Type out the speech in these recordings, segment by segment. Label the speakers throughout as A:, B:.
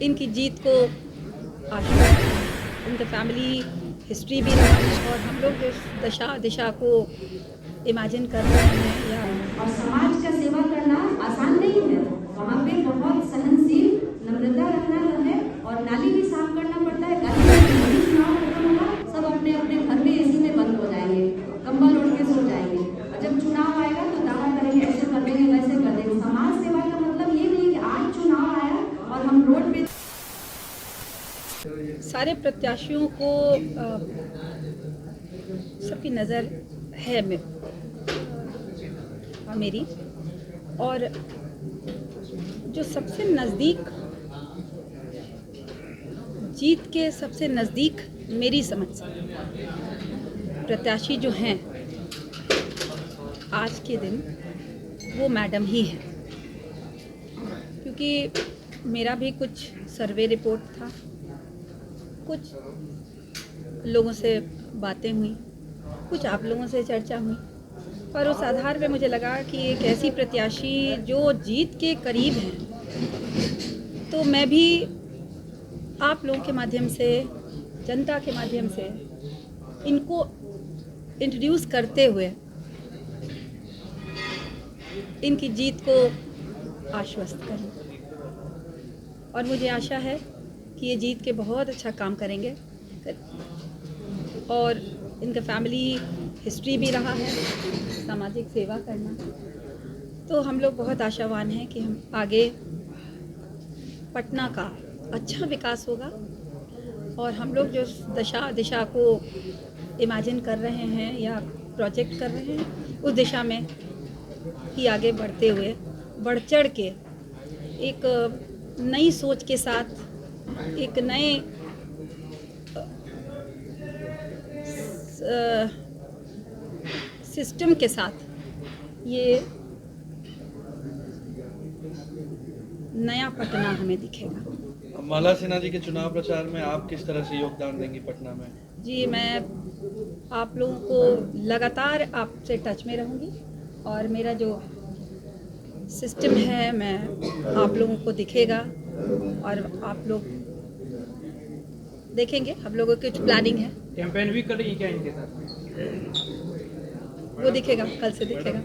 A: इनकी जीत को आशीर्वाद, इनका फैमिली हिस्ट्री भी रहा है और हम लोग जो दिशा को इमेजिन कर रहे हैं या
B: और समाज का सेवा करना आसान नहीं है। वहाँ पे बहुत सहनशील, नम्रता रखना है और नाली भी साफ करना पड़ता है। चुनाव खत्म होगा, सब अपने अपने घर में एसी में बंद हो जाएंगे, कंबल ओढ़ के सो जाएंगे और जब चुनाव आएगा तो दावा करेंगे ऐसे कर देंगे वैसे कर देंगे। समाज सेवा का मतलब ये नहीं कि आज चुनाव आया और हम रोड पे।
A: सारे प्रत्याशियों को सबकी नज़र है मेरी, और जो सबसे नज़दीक जीत के सबसे नज़दीक मेरी समझ से प्रत्याशी जो हैं आज के दिन वो मैडम ही हैं, क्योंकि मेरा भी कुछ सर्वे रिपोर्ट था, कुछ लोगों से बातें हुई, कुछ आप लोगों से चर्चा हुई और उस आधार पे मुझे लगा कि एक ऐसी प्रत्याशी जो जीत के करीब हैं, तो मैं भी आप लोगों के माध्यम से, जनता के माध्यम से इनको इंट्रोड्यूस करते हुए इनकी जीत को आश्वस्त करूं और मुझे आशा है कि ये जीत के बहुत अच्छा काम करेंगे और इनका फैमिली हिस्ट्री भी रहा है सामाजिक सेवा करना, तो हम लोग बहुत आशावान हैं कि हम आगे पटना का अच्छा विकास होगा और हम लोग जो दिशा को इमेजिन कर रहे हैं या प्रोजेक्ट कर रहे हैं उस दिशा में ही आगे बढ़ते हुए बढ़ चढ़ के एक नई सोच के साथ, एक नए सिस्टम के साथ ये नया पटना हमें दिखेगा।
C: माला सिन्हा जी के चुनाव प्रचार में आप किस तरह से योगदान देंगी पटना में?
A: जी, मैं आप लोगों को लगातार आपसे टच में रहूँगी और मेरा जो सिस्टम है मैं आप लोगों को दिखेगा और आप लोग देखेंगे। हम लोगों की कुछ प्लानिंग है।
D: कैंपेन भी करेंगे क्या इनके साथ?
A: वो दिखेगा, कल से दिखेगा।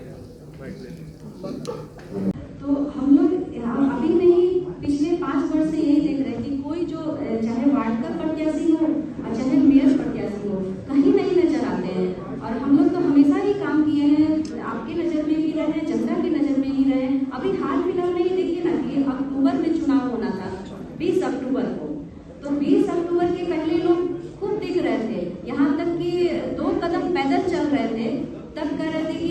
B: तो हम लोग अभी नहीं, पिछले 5 वर्ष से यही देख रहे हैं कि कोई जो चाहे वार्ड का प्रत्याशी हो और चाहे मेयर प्रत्याशी हो, कहीं नहीं नजर आते हैं। और हम लोग तो हमेशा ही काम किए हैं, आपकी नज़र में भी रहे, जनता की नज़र में ही रहे। अभी हाल फिलहाल में ही देखिए ना कि अक्टूबर में चुनाव होना था, 20 अक्टूबर को, तो 20 अक्टूबर के पहले लोग खूब दिख रहे थे, यहाँ तक कि 2 कदम पैदल चल रहे थे, तब कह रहे थे कि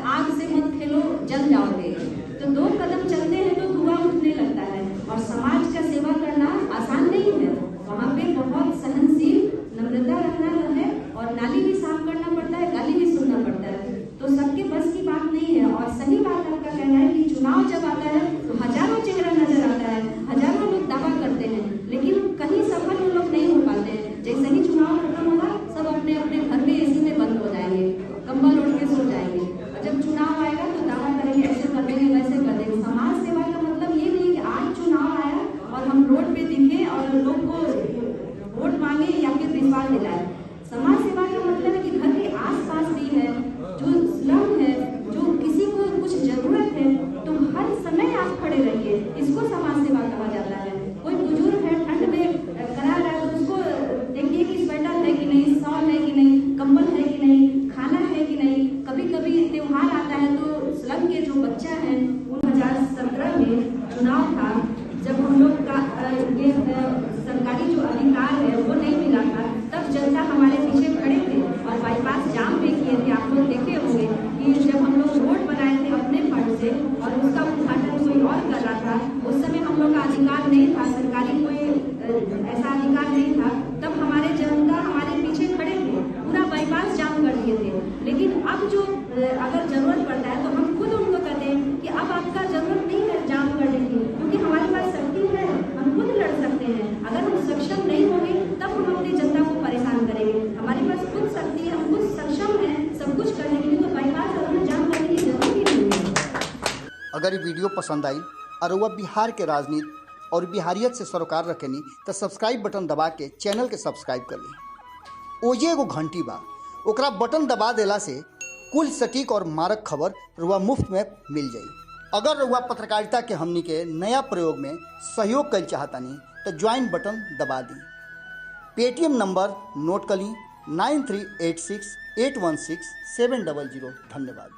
B: आग से मत खेलो जल जाओगे। तो 2 कदम चलते हैं तो धुआं उठने लगता है और समाज का सेवा करना आसान नहीं है। वहाँ पे बहुत सहनशील, नम्रता रखना है और नाली भी साफ करना पड़ता है, गाली भी सुनना पड़ता है, तो सबके बस की बात नहीं है। और सही बात आपका कहना है कि चुनाव जब आता है तो हजारों चेहरा नजर आता है, हजारों लोग दावा करते हैं, लेकिन कहीं सफल वो लोग नहीं हो पाते हैं। जैसे ही चुनाव खत्म होगा, सब अपने अपने घर में एसी में बंद हो जाएंगे, कंबल ओढ़ के सो जाएंगे और जब चुनाव आएगा तो दावा करेंगे ऐसे कर देंगे वैसे कर देंगे। समाज सेवा का मतलब ये नहीं कि आज चुनाव आया और हम रोड पे दिखे और लोग को वोट मांगे या फिर विश्वास दिलाए। समाज सेवा का मतलब है कि घर के आसपास भी है, जो स्लम है, जो किसी को कुछ जरूरत है, तो हर समय आप खड़े रहिए, इसको समाज सेवा कहा जाता है। कोई बुजुर्ग है, ठंड में करा रहा है, तो उसको देखिए कि स्वेटर है कि नहीं, शॉल है कि नहीं, कंबल है कि नहीं, खाना है कि नहीं। कभी कभी त्योहार आता है तो स्लम के जो बच्चा है, 2017 में चुनाव था, जब हम लोग का ये सरकारी जो अधिकार है वो नहीं मिला था, तब जनता हमारे पीछे खड़े थे और बाईपास जाम भी किए थे। आप लोग देखे होंगे कि जब हम लोग रोड बनाए थे अपने फंड से और उसका उद्घाटन कोई और कर रहा था, उस समय हम लोग का अधिकार नहीं था, सरकारी कोई ऐसा अधिकार नहीं था, तब हमारे जनता हमारे पीछे खड़े थे, पूरा बाईपास जाम कर दिए थे। लेकिन अब जो अगर जरूरत पड़ता है तो हम खुद उनको कहते हैं कि अब आपका जरूरत नहीं है जाम करने की, क्योंकि हमारे पास शक्ति है, हम खुद लड़ सकते हैं। अगर हम सक्षम नहीं होंगे तब हम अपनी जनता को परेशान करेंगे। हमारे पास खुद शक्ति है, हम खुद सक्षम हैं सब कुछ करने के लिए, तो बाईपास और जाम करने की जरूरत ही नहीं है।
E: अगर ये वीडियो पसंद आई और वह बिहार के राजनीति और बिहारियत से सरोकार रखेनी तो सब्सक्राइब बटन दबा के चैनल के सब्सक्राइब कर ली। ओजे एगो घंटी बा, ओकरा बटन दबा देला से कुल सटीक और मारक खबर रुआ मुफ्त में मिल जाई। अगर रुआ पत्रकारिता के हमनी के नया प्रयोग में सहयोग कर चाहतानी तो ज्वाइन बटन दबा दी। पेटीएम नंबर नोट कर ली 9386816700। धन्यवाद।